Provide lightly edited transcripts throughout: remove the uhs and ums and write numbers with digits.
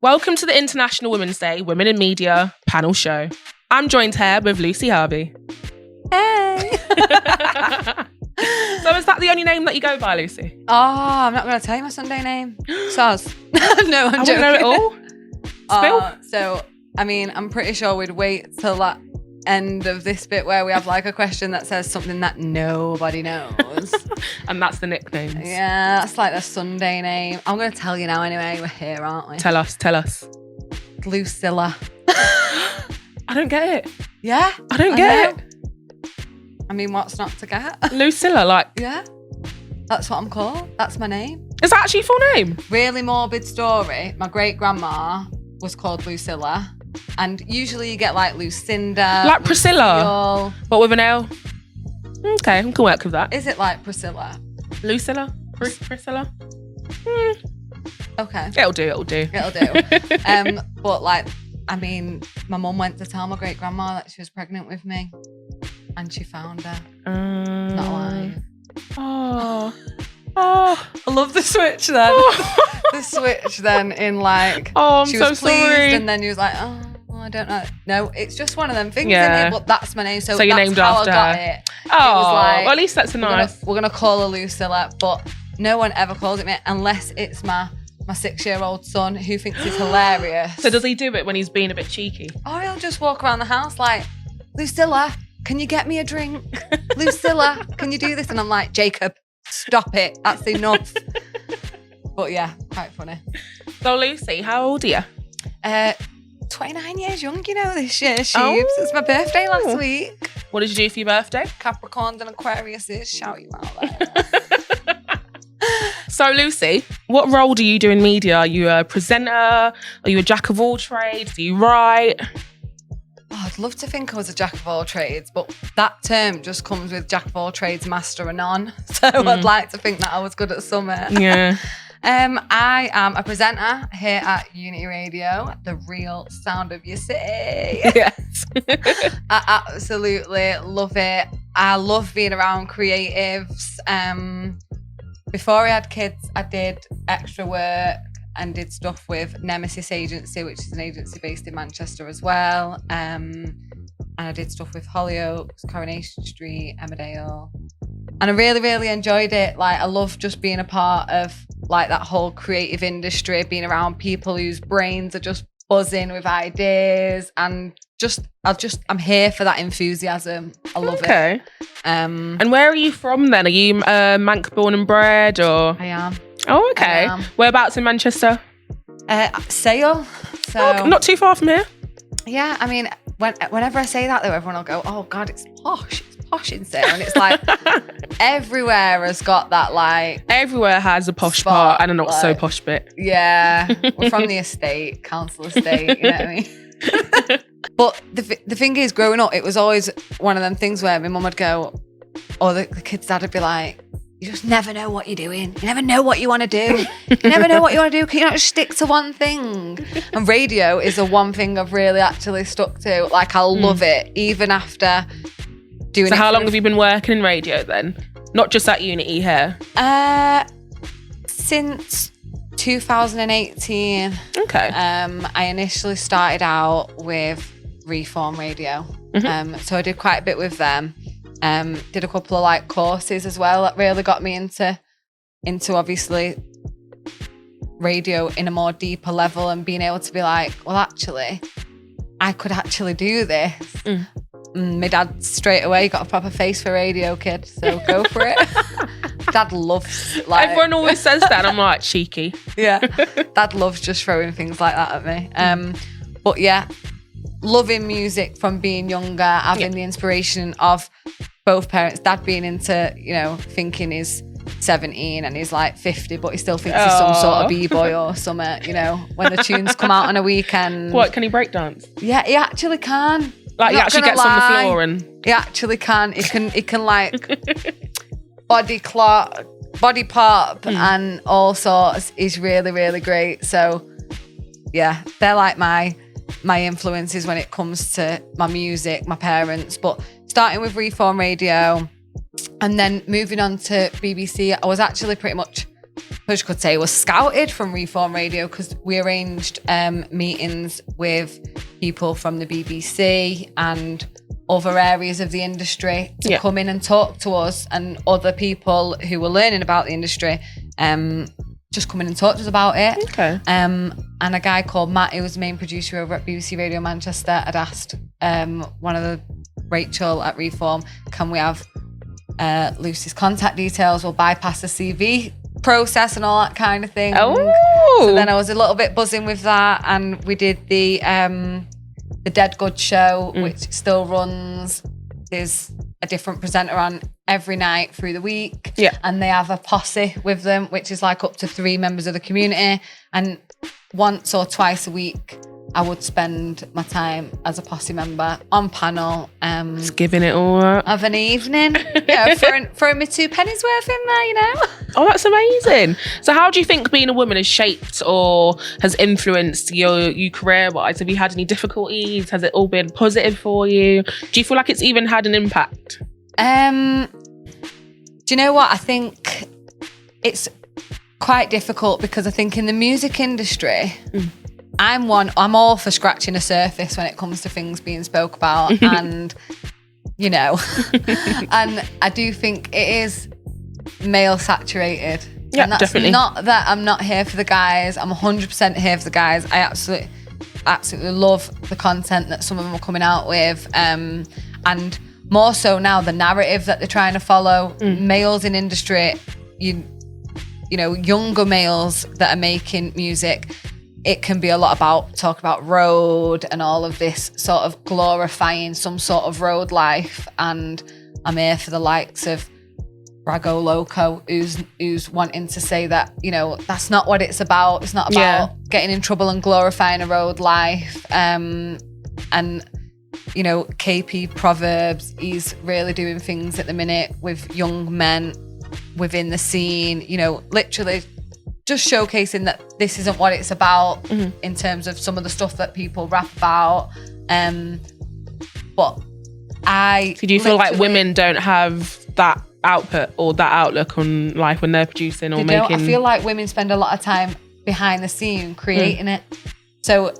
Welcome to the International Women's Day Women in Media panel show. I'm joined here with Lucy Harvey. Hey! So is that the only name that you go by, Lucy? Oh, I'm not going to tell you my Sunday name. Soz. No, I'm I joking. wouldn't know it all. Spill? So, I mean, I'm pretty sure we'd wait till that end of this bit where we have like a question that says something that nobody knows. And that's the nicknames. Yeah, that's like the Sunday name. I'm going to tell you now anyway. We're here, aren't we? Tell us. Lucilla. I don't get it. Yeah? I don't get it. I mean, what's not to get? Lucilla, like... Yeah. That's what I'm called. That's my name. Is that actually your full name? Really morbid story. My great-grandma was called Lucilla. And usually you get like Lucinda. Like Priscilla? Lucille. But with an L? Okay, I can work with that. Is it like Priscilla? Lucilla? Priscilla? Okay. It'll do. But like, I mean, my mum went to tell my great-grandma that she was pregnant with me. And she found her. Not alive. Oh. I love the switch then. The switch then in like, I'm she so was pleased sorry. and then you was like, oh, I don't know. No, it's just one of them things, Yeah. isn't it? But that's my name. So you're that's named how after I got her. it. Oh, It was like, well, at least that's nice. We're gonna call her Lucilla, but no one ever calls it me unless it's my 6-year-old son who thinks it's hilarious. So does he do it when he's being a bit cheeky? Or he'll just walk around the house like, Lucilla, can you get me a drink? Lucilla, can you do this? And I'm like, Jacob, stop it. That's enough. But yeah, quite funny. So Lucy, how old are you? 29 years young, you know, this year, Sheebs. It's my birthday last week. What did you do for your birthday? Capricorns and Aquariuses, shout you out there. So Lucy, what role do you do in media? Are you a presenter? Are you a jack of all trades? Do you write? Oh, I'd love to think I was a jack of all trades, but that term just comes with jack of all trades, master of none. So I'd like to think that I was good at something. Yeah. I am a presenter here at Unity Radio, the real sound of your city. Yes. I absolutely love it. I love being around creatives. Before I had kids, I did extra work and did stuff with Nemesis Agency, which is an agency based in Manchester as well. And I did stuff with Hollyoaks, Coronation Street, Emmerdale. And I really, really enjoyed it. Like, I love just being a part of like that whole creative industry, being around people whose brains are just buzzing with ideas, and I'm here for that enthusiasm. I love it. And where are you from then? Are you Manc born and bred, or? I am. Oh, okay. Whereabouts in Manchester? Sale. So not too far from here. Yeah, I mean, whenever I say that though, everyone will go, "Oh God, it's posh. It's posh in Sale," and it's like everywhere has got that like. Everywhere has a posh spot, part and a not so posh bit. Yeah, we're from the estate, council estate. You know what I mean? But the thing is, growing up, it was always one of them things where my mum would go, or the kid's dad would be like, you just never know what you're doing. You never know what you want to do. You never know what you want to do. Can you not just stick to one thing? And radio is the one thing I've really actually stuck to. Like, I love it, even after doing it. So how long have you been working in radio then? Not just at Unity here? Since 2018. Okay. I initially started out with Reform Radio. So I did quite a bit with them. Did a couple of like courses as well that really got me into obviously radio in a more deeper level, and being able to be like, well, actually, I could actually do this. My dad straight away got a proper face for radio, kid, so go for it. Dad loves like... Everyone always says that, and I'm like, cheeky. Yeah. Dad loves just throwing things like that at me. But yeah, loving music from being younger, having the inspiration of both parents. Dad being into, you know, thinking he's 17 and he's like 50, but he still thinks he's some sort of b-boy or something, you know, when the tunes come out on a weekend. What, can he break dance? Yeah, he actually can. Like, he actually gets on the floor and... He actually can. He can like body pop and all sorts. He's really, really great. So yeah, they're like my influences when it comes to my music, my parents. But starting with Reform Radio and then moving on to BBC, I was actually pretty much suppose you could say, was scouted from Reform Radio, because we arranged meetings with people from the BBC and other areas of the industry to come in and talk to us, and other people who were learning about the industry just come in and talk to us about it. Okay. And a guy called Matt, who was the main producer over at BBC Radio Manchester, had asked one of the Rachel at Reform, can we have Lucy's contact details? We'll bypass the CV process and all that kind of thing. Oh. So then I was a little bit buzzing with that, and we did the Dead Good show, which still runs. There's a different presenter on every night through the week, and they have a posse with them, which is like up to 3 members of the community, and once or twice a week I would spend my time as a posse member on panel, just giving it all up of an evening, throwing me 2 pennies worth in there, Oh, that's amazing. So how do you think being a woman has shaped or has influenced your career-wise? Have you had any difficulties? Has it all been positive for you? Do you feel like it's even had an impact? Do you know what? I think it's quite difficult, because I think in the music industry, I'm all for scratching the surface when it comes to things being spoke about, and and I do think it is male saturated. Yeah, and that's definitely. Not that I'm not here for the guys. I'm 100% here for the guys. I absolutely love the content that some of them are coming out with, and more so now the narrative that they're trying to follow. Males in industry, younger males that are making music, it can be a lot about talk about road and all of this sort of glorifying some sort of road life. And I'm here for the likes of Rago Loco, who's wanting to say that, that's not what it's about. It's not about getting in trouble and glorifying a road life. And KP Proverbs, he's really doing things at the minute with young men within the scene, literally just showcasing that this isn't what it's about in terms of some of the stuff that people rap about. But do you feel like women don't have that output or that outlook on life when they're producing or making? I feel like women spend a lot of time behind the scene creating it. So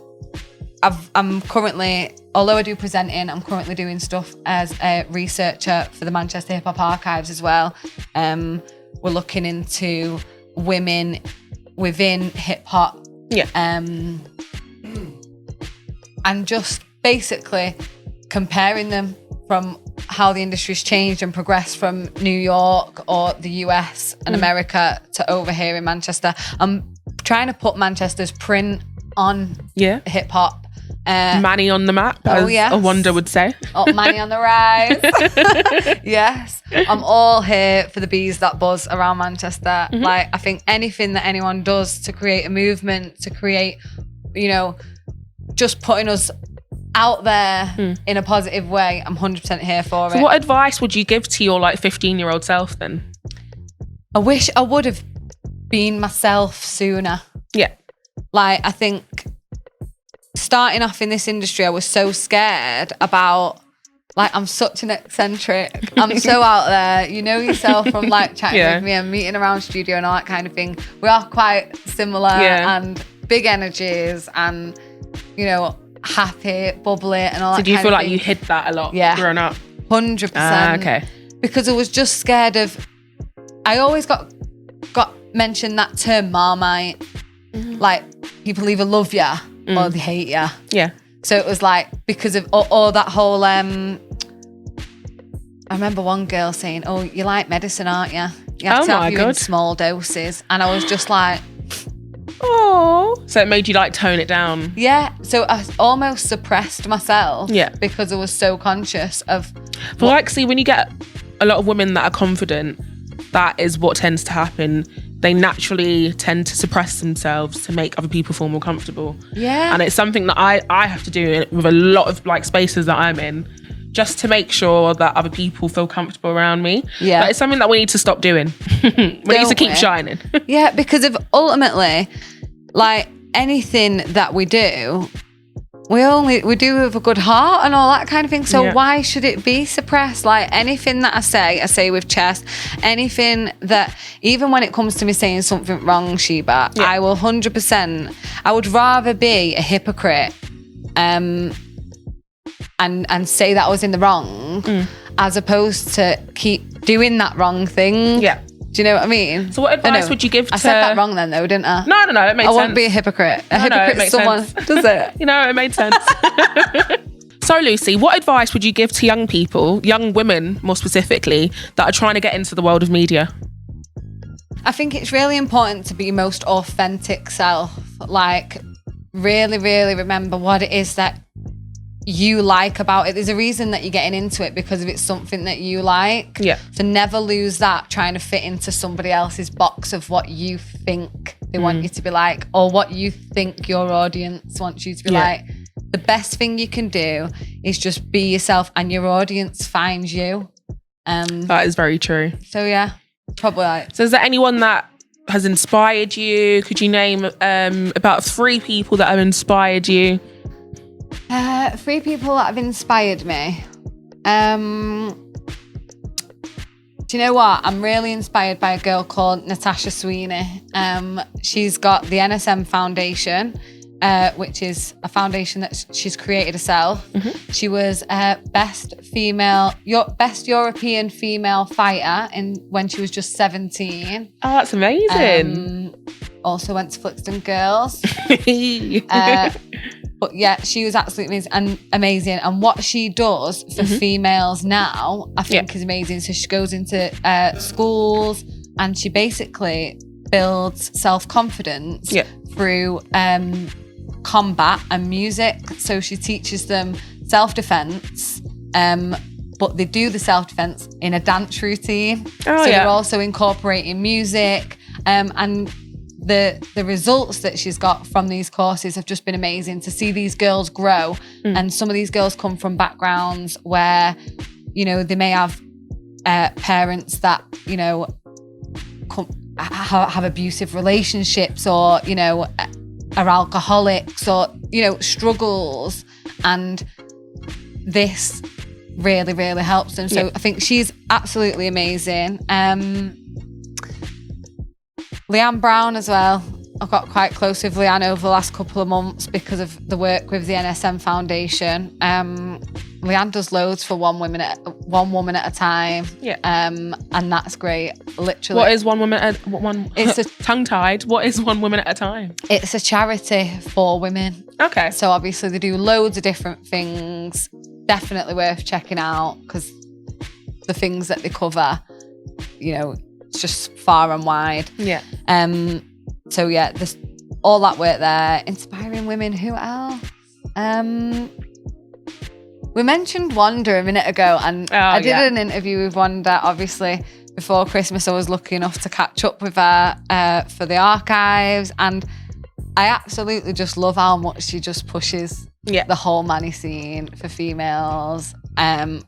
I'm currently, although I do presenting, I'm currently doing stuff as a researcher for the Manchester Hip Hop Archives as well. We're looking into women within hip hop. And just basically comparing them from how the industry's changed and progressed from New York or the US and America to over here in Manchester. I'm trying to put Manchester's print on hip hop. Manny on the map, as a Wonder would say. Manny on the rise. Yes. I'm all here for the bees that buzz around Manchester. Like, I think anything that anyone does to create a movement, to create, just putting us out there in a positive way, I'm 100% here for it. So what advice would you give to your 15-year-old self then? I wish I would have been myself sooner. Yeah. I think starting off in this industry, I was so scared about, I'm such an eccentric. I'm so out there. You know yourself from chatting with me and meeting around studio and all that kind of thing. We are quite similar and big energies and, happy, bubbly and all that kind of thing. Did you feel like you hid that a lot growing up? 100%. Okay. Because I was just scared of, I always got mentioned that term Marmite. People either love ya or they hate ya. Yeah. So it was because of all that whole, I remember one girl saying, "Oh, you like medicine, aren't you? You have to have you in small doses." And I was just like, oh. So it made you tone it down. Yeah. So I almost suppressed myself. Yeah. Because I was so conscious of. Well, see, when you get a lot of women that are confident, that is what tends to happen. They naturally tend to suppress themselves to make other people feel more comfortable. Yeah. And it's something that I have to do with a lot of spaces that I'm in, just to make sure that other people feel comfortable around me. Yeah. But it's something that we need to stop doing. We need to keep shining. Yeah, because of ultimately, anything that we do, we do have a good heart and all that kind of thing. So why should it be suppressed? Like anything that I say with chest. Anything that, even when it comes to me saying something wrong, Sheba, I will 100%. I would rather be a hypocrite, and say that I was in the wrong, as opposed to keep doing that wrong thing. Yeah. Do you know what I mean? So what advice would you give to... I said that wrong then though, didn't I? No, it makes sense. I won't be a hypocrite. A hypocrite's someone... Sense. Does it? It made sense. So Lucy, what advice would you give to young people, young women more specifically, that are trying to get into the world of media? I think it's really important to be your most authentic self. Like, really, really remember what it is that you like about it. There's a reason that you're getting into it, because if it's something that you like. Yeah. So never lose that trying to fit into somebody else's box of what you think they want you to be like, or what you think your audience wants you to be like. The best thing you can do is just be yourself, and your audience finds you. That is very true. So yeah, probably like. So is there anyone that has inspired you? Could you name about 3 people that have inspired you? 3 people that have inspired me. Do you know what? I'm really inspired by a girl called Natasha Sweeney. She's got the NSM Foundation, which is a foundation that she's created herself. She was best European female fighter when she was just 17. Oh, that's amazing. Also went to Flixton Girls. But yeah, she was absolutely amazing. And what she does for females now, I think is amazing. So she goes into schools, and she basically builds self-confidence through combat and music. So she teaches them self-defense, but they do the self-defense in a dance routine. They're also incorporating music, and the results that she's got from these courses have just been amazing to see these girls grow. And some of these girls come from backgrounds where, they may have parents that, have abusive relationships, or, are alcoholics, or, struggles. And this really, really helps them. So I think she's absolutely amazing. Leanne Brown as well. I've got quite close with Leanne over the last couple of months because of the work with the NSM Foundation. Leanne does loads for one woman at a time. Yeah. And that's great. Literally. What is one woman at one? It's tongue-tied. What is one woman at a time? It's a charity for women. Okay. So obviously they do loads of different things. Definitely worth checking out, because the things that they cover, it's just far and wide. Yeah. So yeah, there's all that work there. Inspiring women. Who else? We mentioned Wanda a minute ago, and I did an interview with Wanda, obviously, before Christmas. I was lucky enough to catch up with her for the archives, and I absolutely just love how much she just pushes the whole manny scene for females. I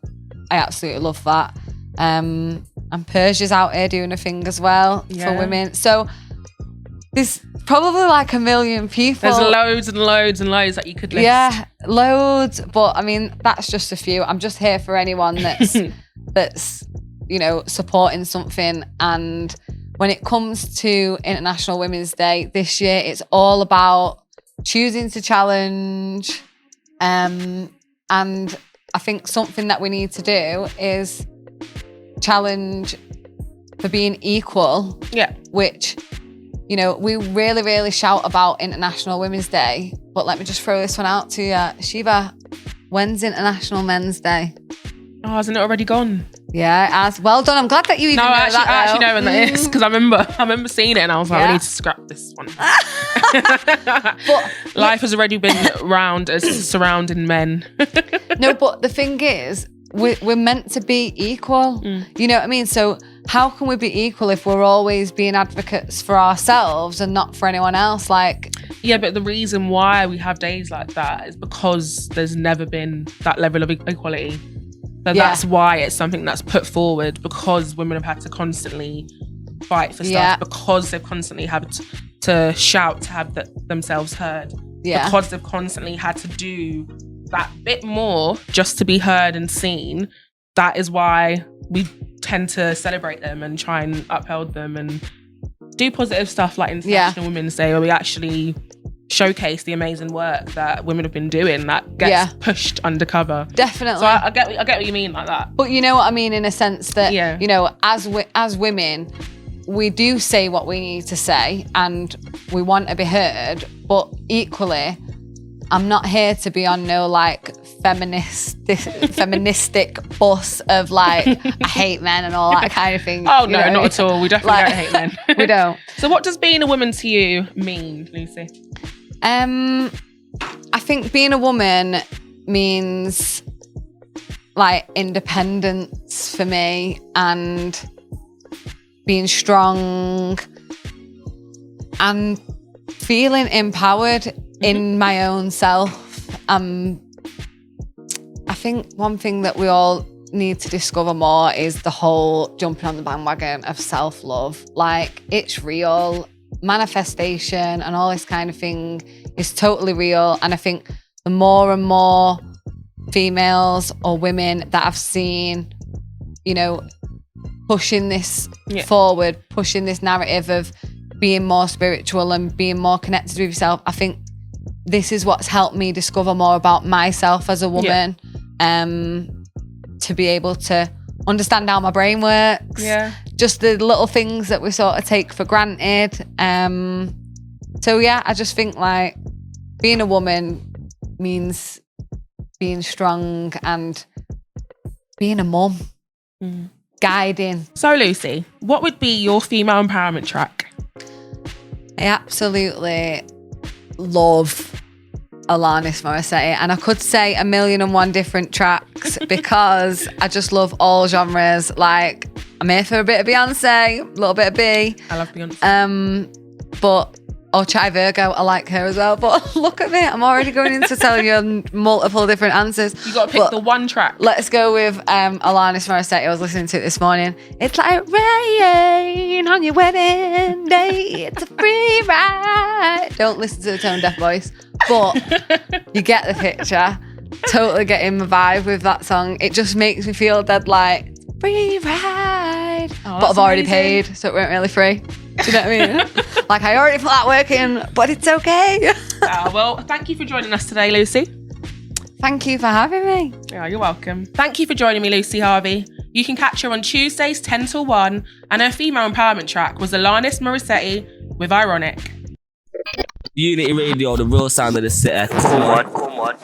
absolutely love that. And Persia's out here doing a thing as well for women. So there's probably like a million people. There's loads and loads and loads that you could list. Yeah, loads. But I mean, that's just a few. I'm just here for anyone that's supporting something. And when it comes to International Women's Day this year, it's all about choosing to challenge. And I think something that we need to do is challenge for being equal. Yeah. Which, we really, really shout about International Women's Day. But let me just throw this one out to you. Sheba, when's International Men's Day? Oh, hasn't it already gone? Yeah, it has. Well done. I'm glad that you even know that. I actually know when that is, because I remember seeing it and I was like, we need to scrap this one. But life has already been round as surrounding men. No, but the thing is, we're meant to be equal. You know what I mean? So how can we be equal if we're always being advocates for ourselves and not for anyone else? Yeah, but the reason why we have days like that is because there's never been that level of equality. So that's why it's something that's put forward, because women have had to constantly fight for stuff, because they've constantly had to shout to have themselves heard. because they've constantly had to do that bit more just to be heard and seen. That is why we tend to celebrate them and try and uphold them and do positive stuff like International Women's Day, where we actually showcase the amazing work that women have been doing that gets pushed undercover. Definitely. So I get what you mean like that. But you know what I mean, in a sense that, you know, as women, we do say what we need to say and we want to be heard, but equally, I'm not here to be on no like feministic bus of like I hate men and all that kind of thing. Oh no, not at all. We definitely don't hate men. We don't. So what does being a woman to you mean, Lucy? I think being a woman means like independence for me and being strong and feeling empowered in my own self. I think one thing that we all need to discover more is the whole jumping on the bandwagon of self-love. Like, it's real. Manifestation and all this kind of thing is totally real. And I think the more and more females or women that I've seen, you know, pushing this forward, pushing this narrative of being more spiritual and being more connected with yourself, I think this is what's helped me discover more about myself as a woman, to be able to understand how my brain works. Yeah. Just the little things that we sort of take for granted. So yeah, I just think like being a woman means being strong and being a mum, guiding. So Lucy, what would be your female empowerment track? I absolutely love Alanis Morissette, and I could say 1,000,001 different tracks because I just love all genres. Like, I'm here for a bit of Beyonce, a little bit of B. I love Beyonce. Or Chai Virgo, I like her as well. But look at me, I'm already going into telling you multiple different answers. You got to pick the one track. Let's go with Alanis Morissette. I was listening to it this morning. It's like rain on your wedding day. It's a free ride. Don't listen to the tone deaf voice, but you get the picture. Totally getting my vibe with that song. It just makes me feel dead like free ride. But I've already paid, so it weren't really free. Do you know what I mean? Like, I already put that work in, but it's okay. Well, thank you for joining us today, Lucy. Thank you for having me. Yeah, you're welcome. Thank you for joining me, Lucy Harvey. You can catch her on Tuesdays 10 till 1, and her female empowerment track was Alanis Morissette with Ironic. Unity Radio, the real sound of the city. Come on.